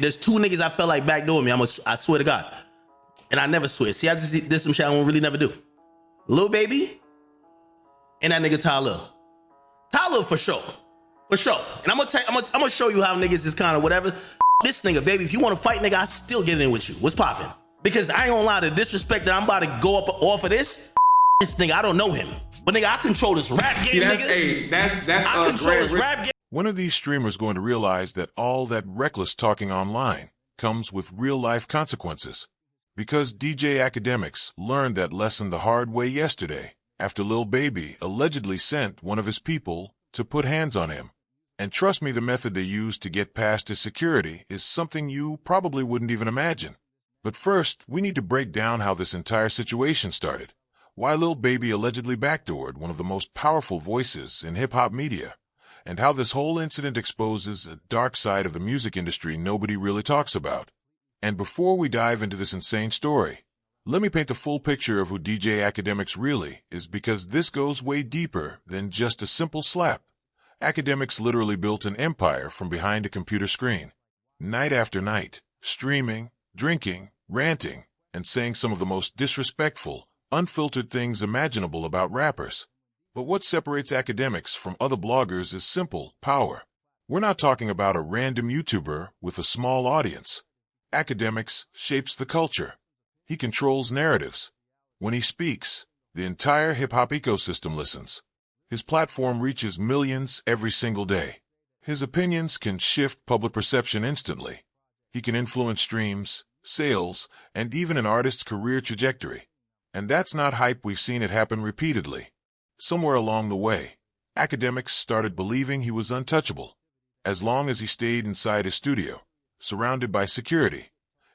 There's 2 niggas I felt like backdoored me. I swear to God. And I never swear. See, I just did some shit I don't really never do. Lil Baby and that nigga Tyler. Tyler for sure. For sure. And I'm gonna show you how niggas is kind of whatever. This nigga, baby, if you want to fight, nigga, I still get in with you. What's poppin'? Because I ain't gonna lie, the disrespect that I'm about to go up off of this nigga, I don't know him. But nigga, I control this rap game, nigga. Hey, that's I control this rap game. When are these streamers going to realize that all that reckless talking online comes with real-life consequences? Because DJ Akademiks learned that lesson the hard way yesterday after Lil Baby allegedly sent one of his people to put hands on him. And trust me, the method they used to get past his security is something you probably wouldn't even imagine. But first, we need to break down how this entire situation started, why Lil Baby allegedly backdoored one of the most powerful voices in hip-hop media, and how this whole incident exposes a dark side of the music industry nobody really talks about. And before we dive into this insane story, let me paint the full picture of who DJ Akademiks really is, because this goes way deeper than just a simple slap. Akademiks literally built an empire from behind a computer screen. Night after night, streaming, drinking, ranting, and saying some of the most disrespectful, unfiltered things imaginable about rappers. But what separates Akademiks from other bloggers is simple: power. We're not talking about a random YouTuber with a small audience. Akademiks shapes the culture. He controls narratives. When he speaks, the entire hip-hop ecosystem listens. His platform reaches millions every single day. His opinions can shift public perception instantly. He can influence streams, sales, and even an artist's career trajectory. And that's not hype, we've seen it happen repeatedly. Somewhere along the way, Akademiks started believing he was untouchable. As long as he stayed inside his studio, surrounded by security,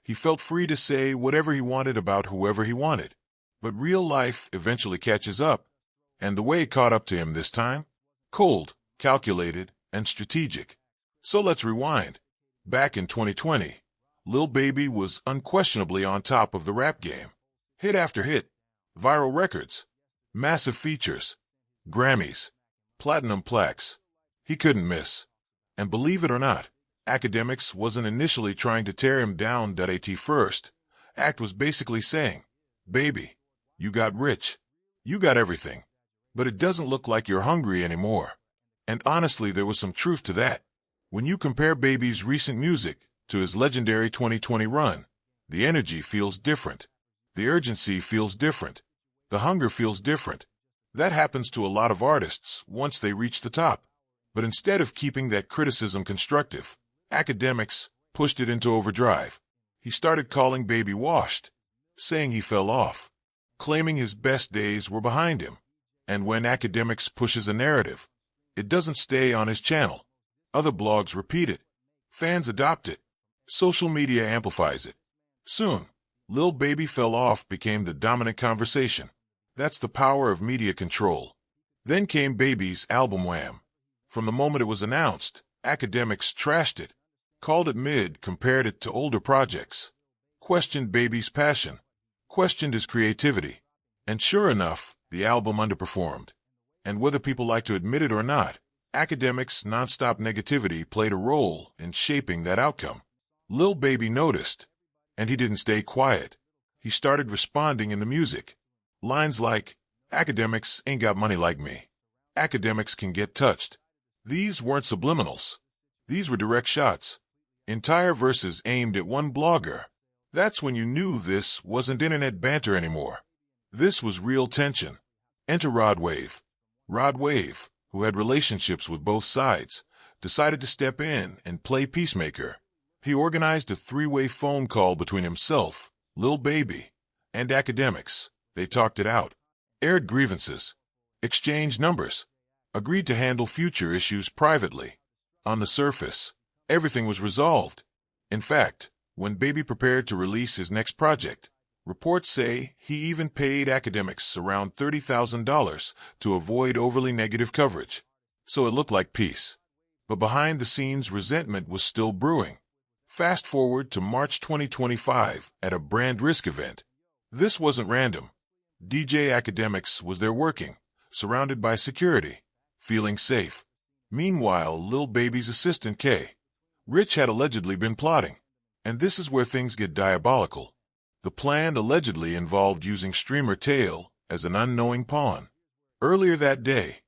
he felt free to say whatever he wanted about whoever he wanted. But real life eventually catches up. And the way it caught up to him this time? Cold, calculated, and strategic. So let's rewind. Back in 2020, Lil Baby was unquestionably on top of the rap game. Hit after hit, viral records, massive features, Grammys, platinum plaques. He couldn't miss. And believe it or not, Akademiks wasn't initially trying to tear him down. At first, Act was basically saying, "Baby, you got rich. You got everything. But it doesn't look like you're hungry anymore." And honestly, there was some truth to that. When you compare Baby's recent music to his legendary 2020 run, the energy feels different. The urgency feels different. The hunger feels different. That happens to a lot of artists once they reach the top. But instead of keeping that criticism constructive, Akademiks pushed it into overdrive. He started calling Baby washed, saying he fell off, claiming his best days were behind him. And when Akademiks pushes a narrative, it doesn't stay on his channel. Other blogs repeat it. Fans adopt it. Social media amplifies it. Soon, Lil Baby fell off became the dominant conversation. That's the power of media control. Then came Baby's album Wham. From the moment it was announced, Akademiks trashed it, called it mid, compared it to older projects, questioned Baby's passion, questioned his creativity. And sure enough, the album underperformed. And whether people like to admit it or not, Akademiks' nonstop negativity played a role in shaping that outcome. Lil Baby noticed, and he didn't stay quiet. He started responding in the music. Lines like, "Akademiks ain't got money like me. Akademiks can get touched." These weren't subliminals. These were direct shots. Entire verses aimed at one blogger. That's when you knew this wasn't internet banter anymore. This was real tension. Enter Rod Wave. Rod Wave, who had relationships with both sides, decided to step in and play peacemaker. He organized a 3-way phone call between himself, Lil Baby, and Akademiks. They talked it out, aired grievances, exchanged numbers, agreed to handle future issues privately. On the surface, everything was resolved. In fact, when Baby prepared to release his next project, reports say he even paid Akademiks around $30,000 to avoid overly negative coverage. So it looked like peace. But behind the scenes, resentment was still brewing. Fast forward to March 2025 at a brand risk event. This wasn't random. DJ Akademiks was there working, surrounded by security, feeling safe. Meanwhile, Lil Baby's assistant K. Rich had allegedly been plotting. And this is where things get diabolical. The plan allegedly involved using streamer Tail as an unknowing pawn. Earlier that day,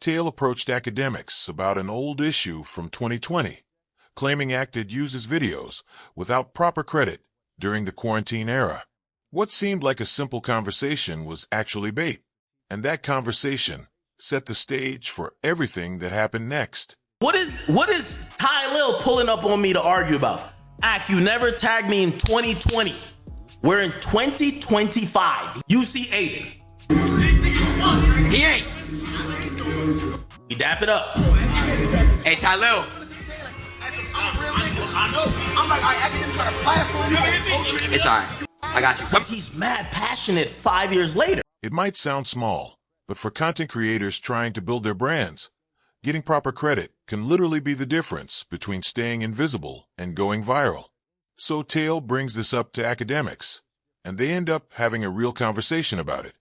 Tail approached Akademiks about an old issue from 2020, claiming Act had used his videos without proper credit during the quarantine era. What seemed like a simple conversation was actually bait, and that conversation set the stage for everything that happened next. What is Ty Lil pulling up on me to argue about? Act, you never tagged me in 2020. We're in 2025. You see Aiden. He ain't. We dap it up. Hey, Ty Lil. I know. I'm like, I didn't try to platform you. It's alright. I got you. Come. He's mad passionate 5 years later. It might sound small, but for content creators trying to build their brands, getting proper credit can literally be the difference between staying invisible and going viral. So Tail brings this up to Akademiks, and they end up having a real conversation about it.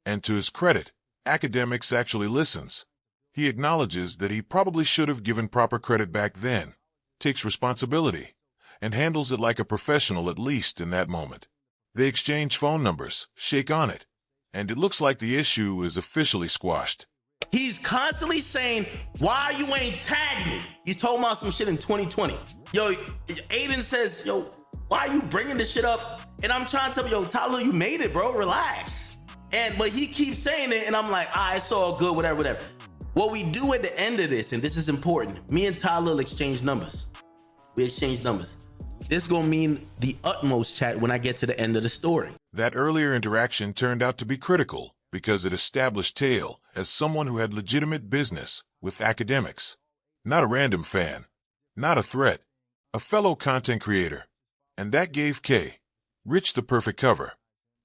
And to his credit, Akademiks actually listens. He acknowledges that he probably should have given proper credit back then, takes responsibility, and handles it like a professional at least in that moment. They exchange phone numbers, shake on it, and it looks like the issue is officially squashed. He's constantly saying, why you ain't tagged me? He's talking about some shit in 2020. Yo, Aiden says, yo, why you bringing this shit up? And I'm trying to tell him, yo, Tyler, you made it, bro, relax. But he keeps saying it, and I'm like, it's all good, whatever. What we do at the end of this, and this is important, me and Tyler exchange numbers. We exchange numbers. This is gonna mean the utmost chat when I get to the end of the story. That earlier interaction turned out to be critical because it established Tail as someone who had legitimate business with Akademiks. Not a random fan, not a threat, a fellow content creator. And that gave Rich the perfect cover.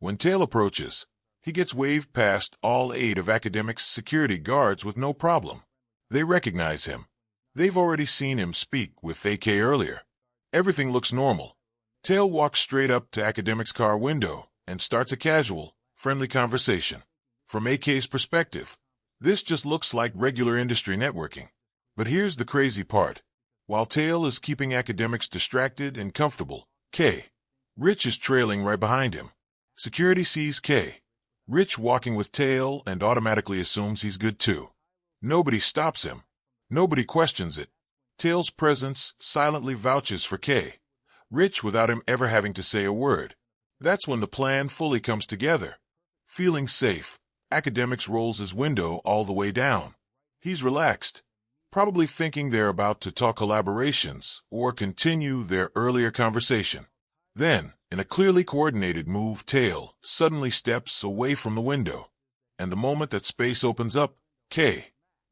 When Tail approaches, he gets waved past all 8 of Akademiks' security guards with no problem. They recognize him. They've already seen him speak with AK earlier. Everything looks normal. Tail walks straight up to Akademiks' car window and starts a casual, friendly conversation. From AK's perspective, this just looks like regular industry networking. But here's the crazy part. While Tail is keeping Akademiks distracted and comfortable, Rich is trailing right behind him. Security sees Rich walking with Tail and automatically assumes he's good too. Nobody stops him. Nobody questions it. Tail's presence silently vouches for Rich without him ever having to say a word. That's when the plan fully comes together. Feeling safe, Akademiks rolls his window all the way down. He's relaxed, probably thinking they're about to talk collaborations or continue their earlier conversation. Then, in a clearly coordinated move, Tail suddenly steps away from the window. And the moment that space opens up,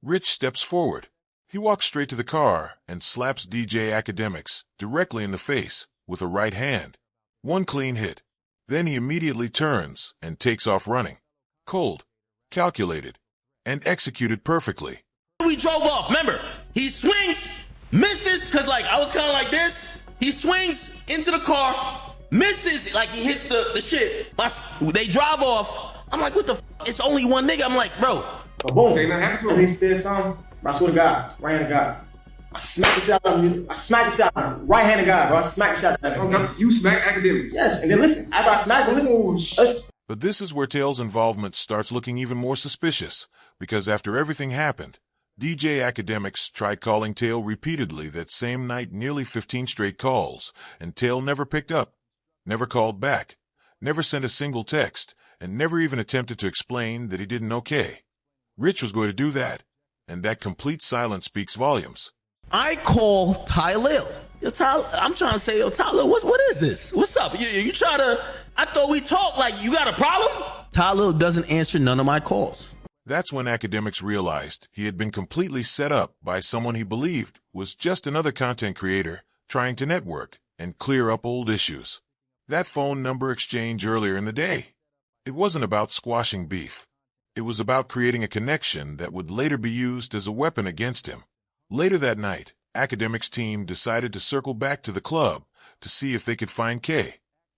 Rich steps forward. He walks straight to the car and slaps DJ Akademiks directly in the face with a right hand. One clean hit. Then he immediately turns and takes off running. Cold, calculated, and executed perfectly. We drove off, remember? He swings, misses, because I was kind of like this. He swings into the car, misses, like he hits the shit. They drive off. I'm like, what the f? It's only one nigga. I'm like, bro. Boom. He said something. I swear to God, right hand of God. I smacked the shot out of you. I smacked the shot out of you. Right hand of God, bro. I smacked the shot out of you. You smack Akademiks. Yes, and then listen. After I smacked him, listen. But this is where Tail's involvement starts looking even more suspicious, because after everything happened, DJ Akademiks tried calling Tail repeatedly that same night, nearly 15 straight calls, and Tail never picked up, never called back, never sent a single text, and never even attempted to explain that he didn't know Rich was going to do that, and that complete silence speaks volumes. I call Ty Lil. Yo, I'm trying to say, yo, Ty Lil, what is this? What's up? You try to, I thought we talked, like, you got a problem? Ty Lil doesn't answer none of my calls. That's when Akademiks realized he had been completely set up by someone he believed was just another content creator trying to network and clear up old issues. That phone number exchange earlier in the day, it wasn't about squashing beef. It was about creating a connection that would later be used as a weapon against him. Later that night, Akademiks' team decided to circle back to the club to see if they could find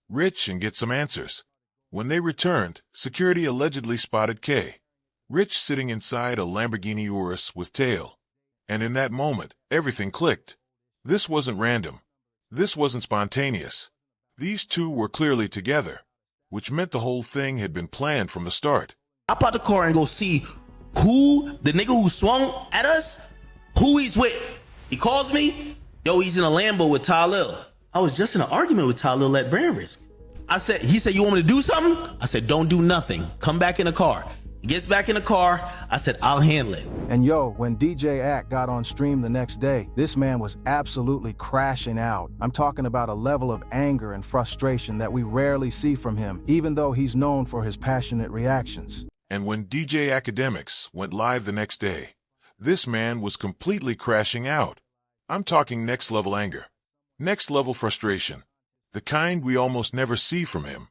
Rich and get some answers. When they returned, security allegedly spotted Rich sitting inside a Lamborghini Urus with Tail. And in that moment, everything clicked. This wasn't random. This wasn't spontaneous. These two were clearly together, which meant the whole thing had been planned from the start. I pop the car and go see who the nigga who swung at us, who he's with. He calls me, yo, he's in a Lambo with Lil. I was just in an argument with Lil at brand risk. He said, you want me to do something? I said, don't do nothing. Come back in the car. He gets back in the car. I said, I'll handle it. And yo, when DJ Ak got on stream the next day, this man was absolutely crashing out. I'm talking about a level of anger and frustration that we rarely see from him, even though he's known for his passionate reactions. And when DJ Akademiks went live the next day, this man was completely crashing out. I'm talking next level anger, next level frustration, the kind we almost never see from him,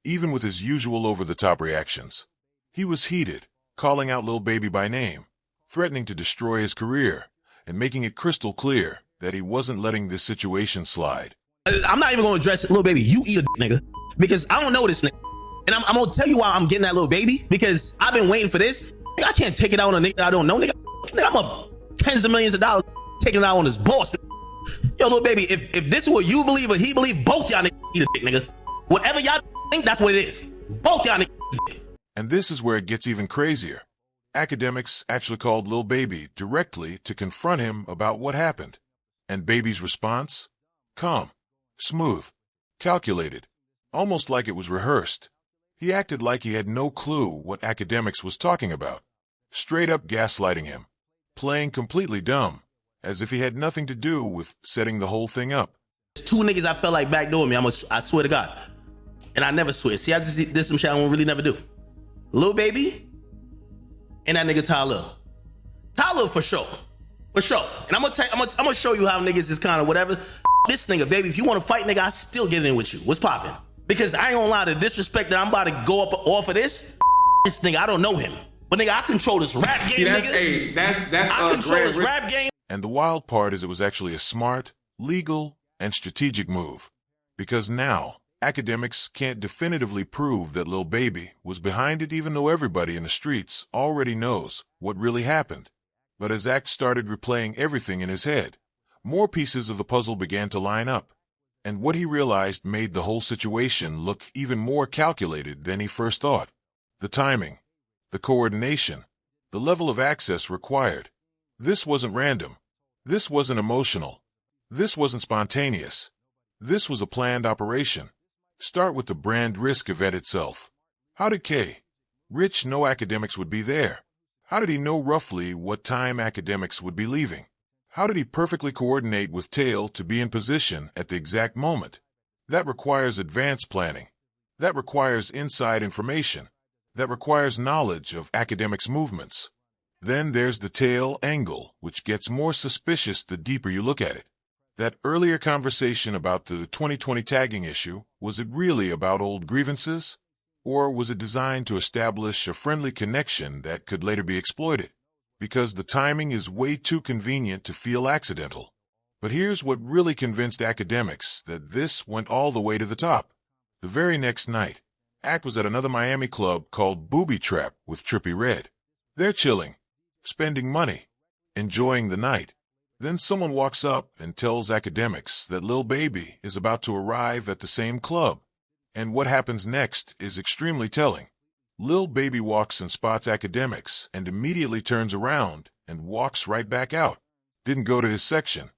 even with his usual over-the-top reactions. He was heated, calling out Lil Baby by name, threatening to destroy his career, and making it crystal clear that he wasn't letting this situation slide. I'm not even going to address it. Lil Baby, you eat a nigga, because I don't know this nigga. And I'm going to tell you why I'm getting that Lil Baby, because I've been waiting for this. I can't take it out on a nigga I don't know. Nigga, I'm up tens of millions of dollars taking it out on his boss. Yo, Lil Baby, if this is what you believe or he believe, both y'all niggas eat a dick, nigga. Whatever y'all think, that's what it is. Both y'all niggas eat a dick. And this is where it gets even crazier. Akademiks actually called Lil Baby directly to confront him about what happened. And Baby's response? Calm, smooth, calculated, almost like it was rehearsed. He acted like he had no clue what Akademiks was talking about, straight up gaslighting him, playing completely dumb, as if he had nothing to do with setting the whole thing up. Two niggas I felt like backdoored me, I swear to God. And I never swear. See, I just did some shit I won't really never do. Lil Baby and that nigga Lil. Lil for sure. For sure. And I'm gonna show you how niggas is kind of whatever. This nigga, baby, if you want to fight, nigga, I still get in with you. What's poppin'? Because I ain't gonna lie, the disrespect that I'm about to go up off of this nigga, I don't know him. But nigga, I control this rap game, See, that's, nigga. hey, that's I control this rap game. And the wild part is it was actually a smart, legal, and strategic move. Because now, Akademiks can't definitively prove that Lil Baby was behind it, even though everybody in the streets already knows what really happened. But as Ak started replaying everything in his head, more pieces of the puzzle began to line up. And what he realized made the whole situation look even more calculated than he first thought. The timing, the coordination, the level of access required. This wasn't random. This wasn't emotional. This wasn't spontaneous. This was a planned operation. Start with the brand risk event itself. How did Rich know Akademiks would be there? How did he know roughly what time Akademiks would be leaving? How did he perfectly coordinate with Tail to be in position at the exact moment? That requires advanced planning. That requires inside information. That requires knowledge of Akademiks' movements. Then there's the Tail angle, which gets more suspicious the deeper you look at it. That earlier conversation about the 2020 tagging issue, was it really about old grievances? Or was it designed to establish a friendly connection that could later be exploited? Because the timing is way too convenient to feel accidental. But here's what really convinced Akademiks that this went all the way to the top. The very next night, Ak was at another Miami club called Booby Trap with Trippie Redd. They're chilling, spending money, enjoying the night. Then someone walks up and tells Akademiks that Lil Baby is about to arrive at the same club. And what happens next is extremely telling. Lil Baby walks and spots Akademiks and immediately turns around and walks right back out. Didn't go to his section.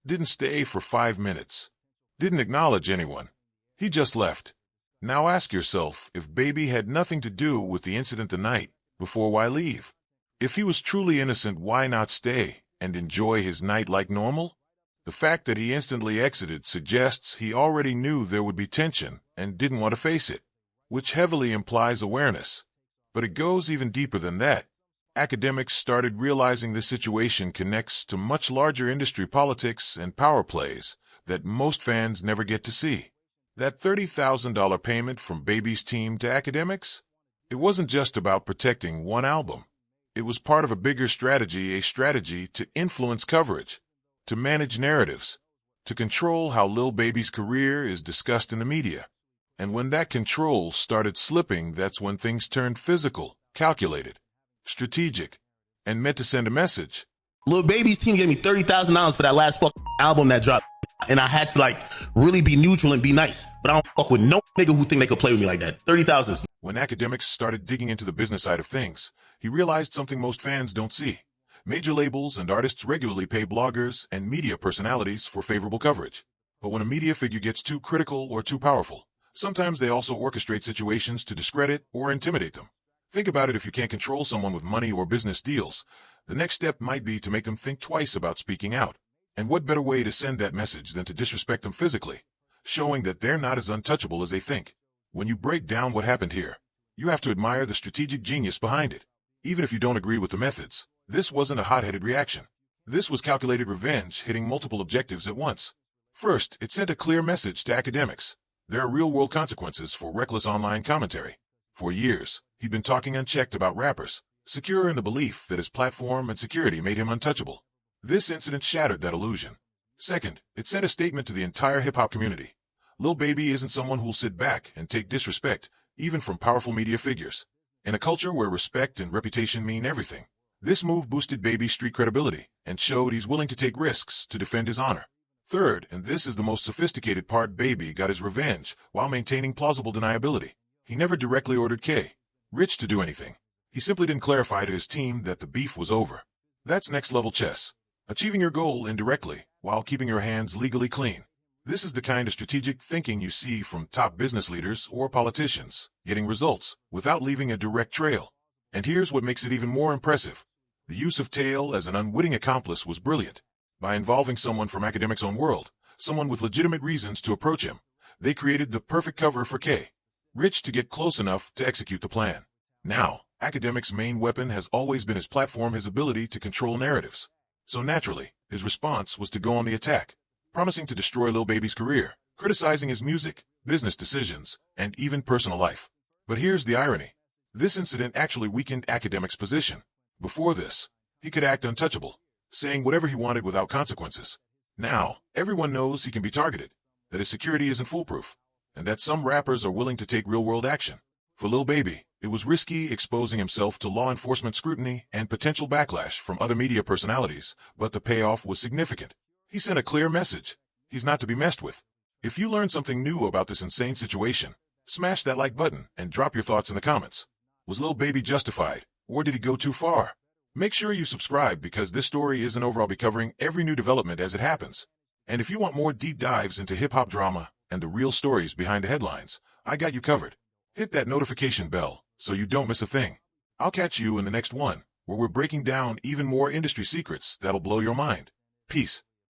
Didn't stay for 5 minutes. Didn't acknowledge anyone. He just left. Now ask yourself if Baby had nothing to do with the incident the night before, why leave? If he was truly innocent, why not stay and enjoy his night like normal? The fact that he instantly exited suggests he already knew there would be tension and didn't want to face it, which heavily implies awareness. But it goes even deeper than that. Akademiks started realizing this situation connects to much larger industry politics and power plays that most fans never get to see. That $30,000 payment from Baby's team to Akademiks? It wasn't just about protecting one album. It was part of a bigger strategy, a strategy to influence coverage, to manage narratives, to control how Lil Baby's career is discussed in the media. And when that control started slipping, that's when things turned physical, calculated, strategic, and meant to send a message. Lil Baby's team gave me $30,000 for that last fucking album that dropped. and I had to like really be neutral and be nice. But I don't fuck with no nigga who think they could play with me like that. 30,000. When Akademiks started digging into the business side of things, he realized something most fans don't see. Major labels and artists regularly pay bloggers and media personalities for favorable coverage. But when a media figure gets too critical or too powerful, sometimes they also orchestrate situations to discredit or intimidate them. Think about it. If you can't control someone with money or business deals, the next step might be to make them think twice about speaking out. And what better way to send that message than to disrespect them physically, showing that they're not as untouchable as they think. When you break down what happened here, you have to admire the strategic genius behind it. Even if you don't agree with the methods, this wasn't a hot-headed reaction. This was calculated revenge hitting multiple objectives at once. First, it sent a clear message to Akademiks. There are real-world consequences for reckless online commentary. For years, he'd been talking unchecked about rappers, secure in the belief that his platform and security made him untouchable. This incident shattered that illusion. Second, it sent a statement to the entire hip-hop community. Lil Baby isn't someone who'll sit back and take disrespect, even from powerful media figures. In a culture where respect and reputation mean everything, this move boosted Baby's street credibility and showed he's willing to take risks to defend his honor. Third, and this is the most sophisticated part, Baby got his revenge while maintaining plausible deniability. He never directly ordered Rich to do anything. He simply didn't clarify to his team that the beef was over. That's next-level chess. Achieving your goal indirectly while keeping your hands legally clean. This is the kind of strategic thinking you see from top business leaders or politicians, getting results without leaving a direct trail. And here's what makes it even more impressive. The use of tail as an unwitting accomplice was brilliant. By involving someone from Akademiks' own world, someone with legitimate reasons to approach him, they created the perfect cover for Rich to get close enough to execute the plan. Now, Akademiks' main weapon has always been his platform, his ability to control narratives. So naturally, his response was to go on the attack, promising to destroy Lil Baby's career, criticizing his music, business decisions, and even personal life. But here's the irony. This incident actually weakened Akademiks' position. Before this, he could act untouchable, saying whatever he wanted without consequences. Now, everyone knows he can be targeted, that his security isn't foolproof, and that some rappers are willing to take real-world action. For Lil Baby, it was risky exposing himself to law enforcement scrutiny and potential backlash from other media personalities, but the payoff was significant. He sent a clear message. He's not to be messed with. If you learned something new about this insane situation, smash that like button and drop your thoughts in the comments. Was Lil Baby justified, or did he go too far? Make sure you subscribe because this story isn't over. I'll be covering every new development as it happens. And if you want more deep dives into hip-hop drama and the real stories behind the headlines, I got you covered. Hit that notification bell so you don't miss a thing. I'll catch you in the next one, where we're breaking down even more industry secrets that'll blow your mind. Peace.